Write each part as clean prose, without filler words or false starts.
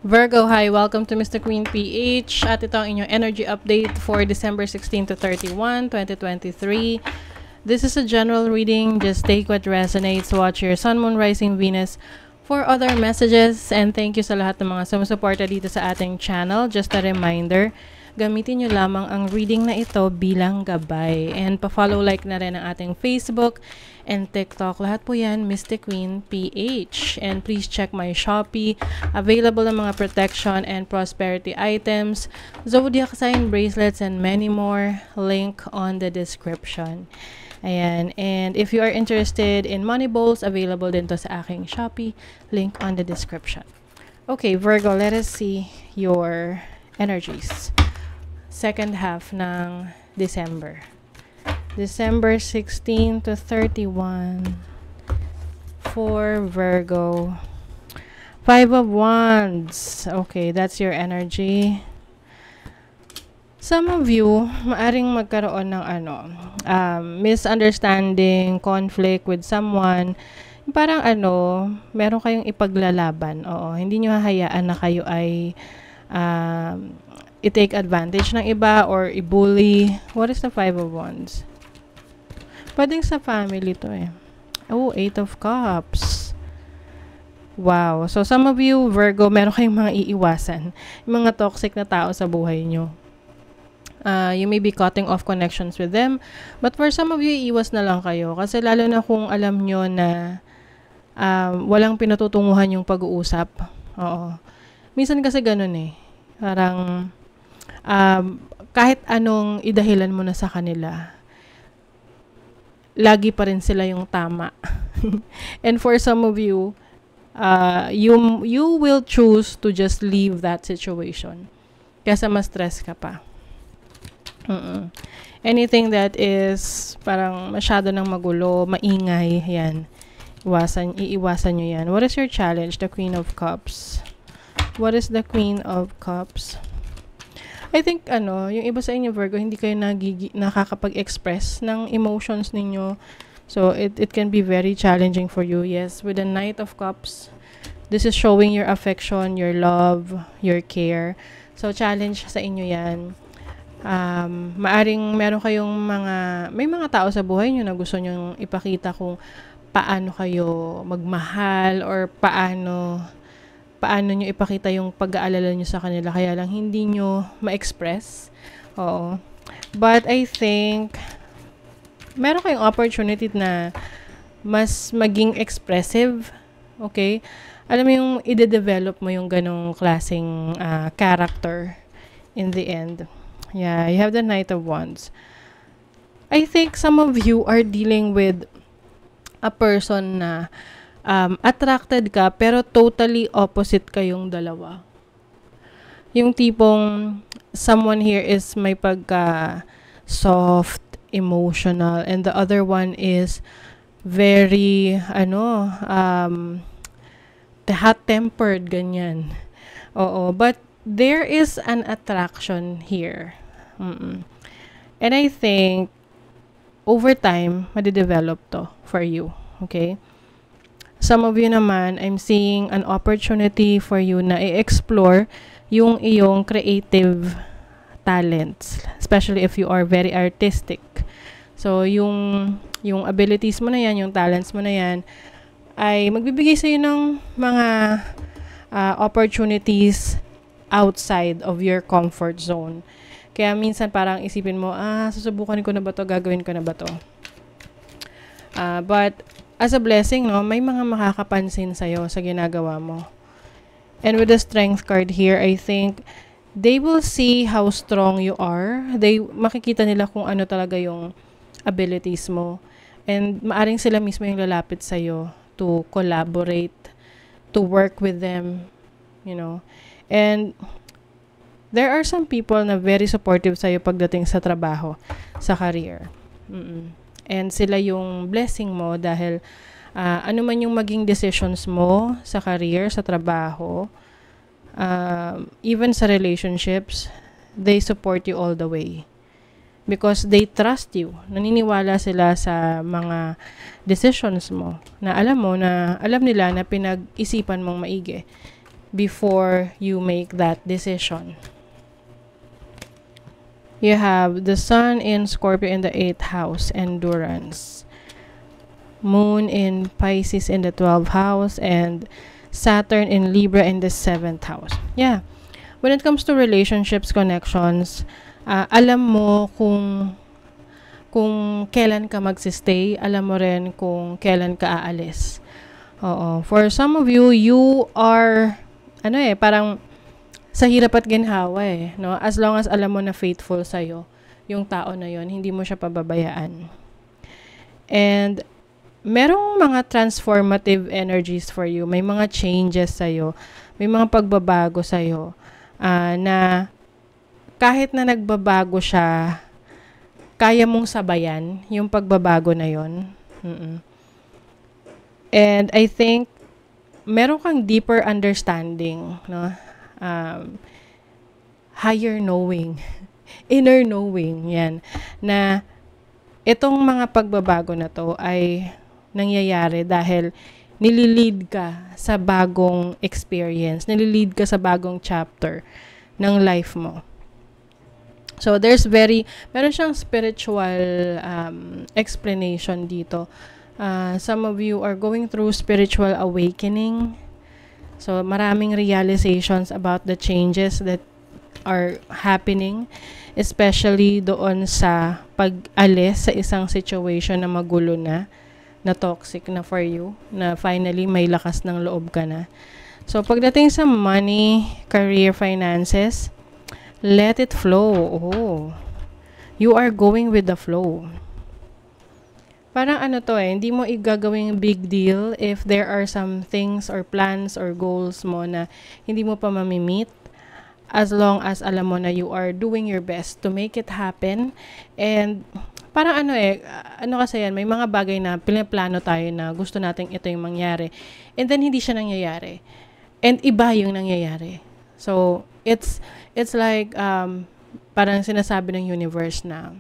Virgo, hi! Welcome to Mr. Queen PH at ito ang inyong energy update for December 16 to 31, 2023. This is a general reading. Just take what resonates. Watch your Sun, Moon, Rising, Venus for other messages. And thank you sa lahat ng mga sumusuporta dito sa ating channel. Just a reminder, gamitin nyo lamang ang reading na ito bilang gabay. And pa-follow, like na rin ang ating Facebook and TikTok. Lahat po yan, Mystic Queen PH. And please check my Shopee. Available ang mga protection and prosperity items, zodiac sign bracelets, and many more. Link on the description. Ayan. And if you are interested in money bowls, available din to sa aking Shopee. Link on the description. Okay, Virgo, let us see your energies. Second half ng December. December 16 to 31 for Virgo. 5 of Wands. Okay, that's your energy. Some of you, maaring magkaroon ng misunderstanding, conflict with someone. Parang meron kayong ipaglalaban. Oo, hindi nyo hahayaan na kayo ay i-take advantage ng iba or i-bully. What is the 5 of Wands? Pwedeng sa family to eh. Oh, 8 of Cups. Wow. So, some of you, Virgo, meron kayong mga iiwasan. Yung mga toxic na tao sa buhay nyo. You may be cutting off connections with them. But for some of you, iiwas na lang kayo. Kasi lalo na kung alam nyo na walang pinatutunguhan yung pag-uusap. Oo. Minsan kasi ganun eh. Parang kahit anong idahilan mo na sa kanila, lagi pa rin sila yung tama. And for some of you, you will choose to just leave that situation. Kasi mas stress ka pa. Anything that is parang masyado ng magulo, maingay, yan. Iiwasan nyo yan. What is your challenge? The Queen of Cups. What is the Queen of Cups? I think, yung iba sa inyo, Virgo, hindi kayo nakakapag-express ng emotions ninyo. So, it can be very challenging for you. Yes, with the Knight of Cups, this is showing your affection, your love, your care. So, challenge sa inyo yan. Maaring meron kayong may mga tao sa buhay nyo na gusto nyong ipakita kung paano kayo magmahal or paano nyo ipakita yung pag-aalala nyo sa kanila, kaya lang hindi nyo ma-express. Oo. But I think meron kayong opportunity na mas maging expressive. Okay? Alam mo yung i-develop mo yung ganong klaseng character in the end. Yeah, you have the Knight of Wands. I think some of you are dealing with a person na attracted ka, pero totally opposite kayong dalawa. Yung tipong someone here is may pagka soft, emotional, and the other one is very, hot-tempered, ganyan. Oo, but there is an attraction here. And I think, over time, madidevelop to for you. Okay? Some of you naman, I'm seeing an opportunity for you na i-explore yung iyong creative talents. Especially if you are very artistic. So, yung abilities mo na yan, yung talents mo na yan, ay magbibigay sa'yo ng mga opportunities outside of your comfort zone. Kaya minsan parang isipin mo, susubukan ko na ba to, gagawin ko na ba to. But as a blessing, no, may mga makakapansin sa'yo sa ginagawa mo. And with the Strength card here, I think they will see how strong you are. Makikita nila kung ano talaga yung abilities mo. And maaring sila mismo yung lalapit sa'yo to collaborate, to work with them, And there are some people na very supportive sa'yo pagdating sa trabaho, sa career. And sila yung blessing mo dahil ano man yung maging decisions mo sa career, sa trabaho, even sa relationships, they support you all the way. Because they trust you. Naniniwala sila sa mga decisions mo. Na alam nila na pinag-isipan mong maigi. before you make that decision. You have the Sun in Scorpio in the 8th house, endurance. Moon in Pisces in the 12th house, and Saturn in Libra in the 7th house. Yeah. When it comes to relationships, connections, alam mo kung kailan ka magsistay, alam mo rin kung kailan ka aalis. Oo. For some of you, you are, parang sa hirap at ginhawa no? As long as alam mo na faithful sa'yo, yung tao na yon, hindi mo siya pababayaan. And, merong mga transformative energies for you. May mga changes sa'yo. May mga pagbabago sa'yo. Na kahit na nagbabago siya, kaya mong sabayan yung pagbabago na yon. And I think meron kang deeper understanding, no? Higher knowing, inner knowing, yan, na itong mga pagbabago na to ay nangyayari dahil nililid ka sa bagong experience, nililid ka sa bagong chapter ng life mo. So, meron siyang spiritual explanation dito. Some of you are going through spiritual awakening. So, maraming realizations about the changes that are happening, especially doon sa pag-alis sa isang situation na magulo na toxic na for you, na finally may lakas ng loob ka na. So, pagdating sa money, career, finances, let it flow. Oh, you are going with the flow. Parang hindi mo igagawing big deal if there are some things or plans or goals mo na hindi mo pa mamimit, as long as alam mo na you are doing your best to make it happen. And parang kasi yan, may mga bagay na pinaplano tayo na gusto nating ito yung mangyari, and then hindi siya nangyayari. And iba yung nangyayari. So, it's like, parang sinasabi ng universe na,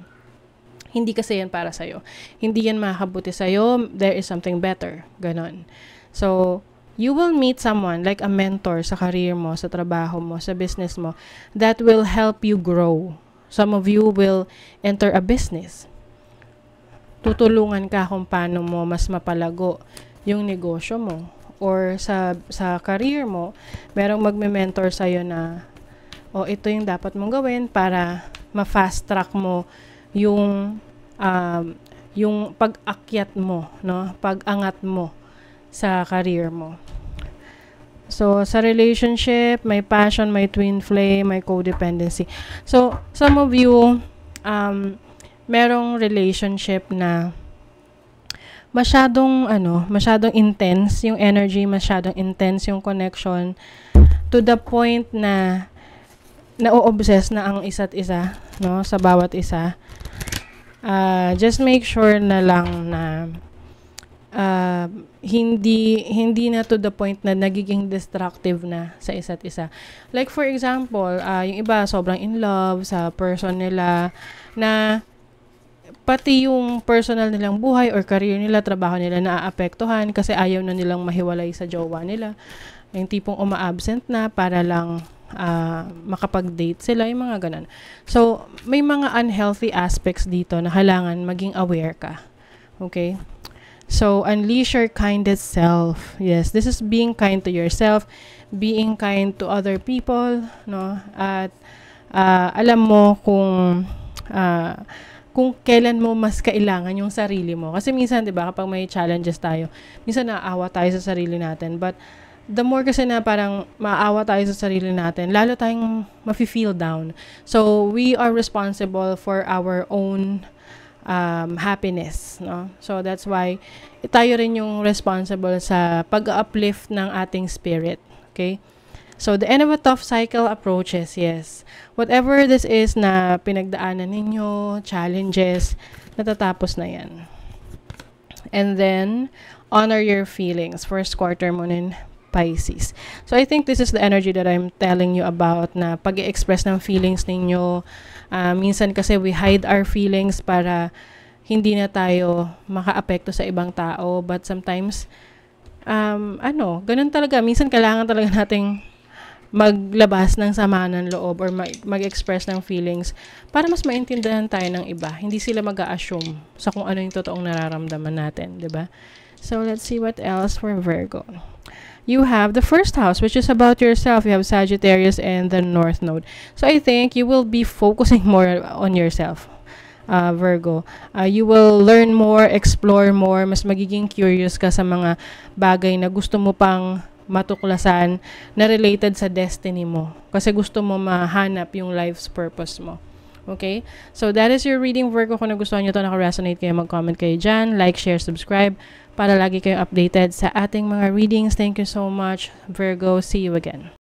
hindi kasi yan para sa'yo. Hindi yan makakabuti sa'yo. There is something better. Ganon. So, you will meet someone like a mentor sa career mo, sa trabaho mo, sa business mo, that will help you grow. Some of you will enter a business. Tutulungan ka kung paano mo mas mapalago yung negosyo mo. Or sa career mo, merong magme-mentor sa'yo na, ito yung dapat mong gawin para ma-fast track mo yung pag-akyat mo, no? Pag-angat mo sa career mo. So, sa relationship, may passion, may twin flame, may codependency. So, some of you, merong relationship na masyadong intense yung energy, masyadong intense yung connection, to the point na na-o-obsess na ang isa't isa, no, sa bawat isa. Just make sure na lang na hindi na to the point na nagiging destructive na sa isa't isa. Like for example, yung iba sobrang in love sa person nila, na pati yung personal nilang buhay or career nila, trabaho nila naaapektuhan kasi ayaw na nilang mahiwalay sa jowa nila. Yung tipong uma-absent na para lang makapag-date sila, yung mga ganun. So, may mga unhealthy aspects dito na kailangan maging aware ka. Okay? So, unleash your kindest self. Yes, this is being kind to yourself, being kind to other people, no? At alam mo kung kailan mo mas kailangan yung sarili mo. Kasi minsan, 'di ba, kapag may challenges tayo, minsan naawa tayo sa sarili natin. But the more kasi na parang maawa tayo sa sarili natin, lalo tayong mafe-feel down. So, we are responsible for our own happiness, no? So, that's why tayo rin yung responsible sa pag-uplift ng ating spirit. Okay? So, the end of a tough cycle approaches, yes. Whatever this is na pinagdaanan ninyo, challenges, natatapos na yan. And then, honor your feelings. First quarter mo in Pisces. So, I think this is the energy that I'm telling you about, na pag-i-express ng feelings ninyo. Minsan kasi we hide our feelings para hindi na tayo maka-apekto sa ibang tao. But sometimes, ganun talaga. Minsan kailangan talaga nating maglabas ng sama ng loob or mag-express ng feelings para mas maintindihan tayo ng iba. Hindi sila mag-a-assume sa kung ano yung totoong nararamdaman natin, 'di ba? So, let's see what else for Virgo. You have the first house, which is about yourself. You have Sagittarius and the North Node. So, I think you will be focusing more on yourself, Virgo. You will learn more, explore more, mas magiging curious ka sa mga bagay na gusto mo pang matuklasan na related sa destiny mo. Kasi gusto mo mahanap yung life's purpose mo. Okay? So, that is your reading, Virgo. Kung nagustuhan nyo ito, naka-resonate kayo, mag-comment kayo dyan. Like, share, subscribe para lagi kayo updated sa ating mga readings. Thank you so much, Virgo. See you again.